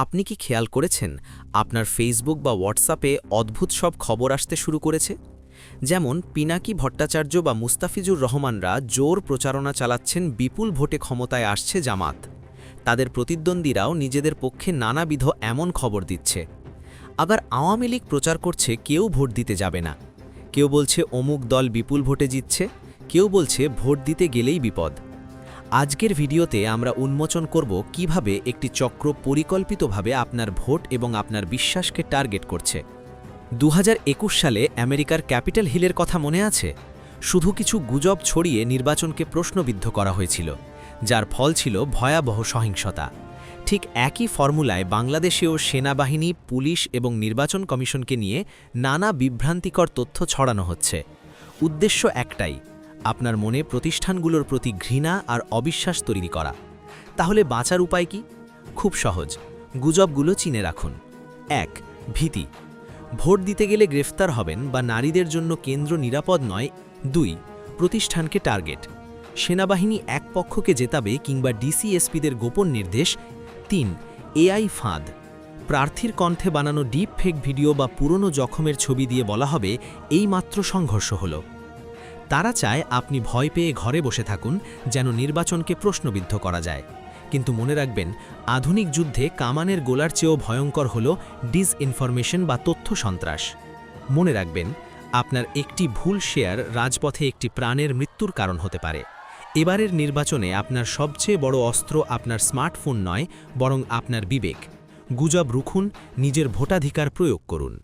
আপনি কি খেয়াল করেছেন আপনার ফেসবুক বা হোয়াটসঅ্যাপে অদ্ভুত সব খবর আসতে শুরু করেছে? যেমন পিনাকি ভট্টাচার্য বা মুস্তাফিজুর রহমানরা জোর প্রচারণা চালাচ্ছেন বিপুল ভোটে ক্ষমতায় আসছে জামাত। তাদের প্রতিদ্বন্দ্বীরাও নিজেদের পক্ষে নানাবিধ এমন খবর দিচ্ছে। আবার আওয়ামী লীগ প্রচার করছে কেউ ভোট দিতে যাবে না। কেউ বলছে অমুক দল বিপুল ভোটে জিতছে, কেউ বলছে ভোট দিতে গেলেই বিপদ। আজকের ভিডিওতে আমরা উন্মোচন করব কিভাবে একটি চক্র পরিকল্পিতভাবে আপনার ভোট এবং আপনার বিশ্বাসকে টার্গেট করছে। 2021 সালে আমেরিকার ক্যাপিটাল হিলের কথা মনে আছে? শুধু কিছু গুজব ছড়িয়ে নির্বাচনকে প্রশ্নবিদ্ধ করা হয়েছিল, যার ফল ছিল ভয়াবহ সহিংসতা। ঠিক একই ফর্মুলায় বাংলাদেশেও সেনাবাহিনী, পুলিশ এবং নির্বাচন কমিশনকে নিয়ে নানা বিভ্রান্তিকর তথ্য ছড়ানো হচ্ছে। উদ্দেশ্য একটাই, আপনার মনে প্রতিষ্ঠানগুলোর প্রতি ঘৃণা আর অবিশ্বাস তৈরি করা। তাহলে বাঁচার উপায় কি? খুব সহজ, গুজবগুলো চিনে রাখুন। 1. ভীতি। ভোট দিতে গেলে গ্রেফতার হবেন বা নারীদের জন্য কেন্দ্র নিরাপদ নয়। 2. প্রতিষ্ঠানকে টার্গেট। সেনাবাহিনী এক পক্ষকে জেতাবে কিংবা ডিসিএসপিদের গোপন নির্দেশ। 3. এআই ফাঁদ। প্রার্থীর কণ্ঠে বানানো ডিপ ফেক ভিডিও বা পুরনো জখমের ছবি দিয়ে বলা হবে এই মাত্র সংঘর্ষ হলো। তারা চায় আপনি ভয় পেয়ে ঘরে বসে থাকুন, যেন নির্বাচনকে প্রশ্নবিদ্ধ করা যায়। কিন্তু মনে রাখবেন, আধুনিক যুদ্ধে কামানের গোলার চেয়েও ভয়ঙ্কর হল ডিসইনফরমেশন বা তথ্য সন্ত্রাস। মনে রাখবেন, আপনার একটি ভুল শেয়ার রাজপথে একটি প্রাণের মৃত্যুর কারণ হতে পারে। এবারের নির্বাচনে আপনার সবচেয়ে বড় অস্ত্র আপনার স্মার্টফোন নয়, বরং আপনার বিবেক। গুজব রুখুন, নিজের ভোটাধিকার প্রয়োগ করুন।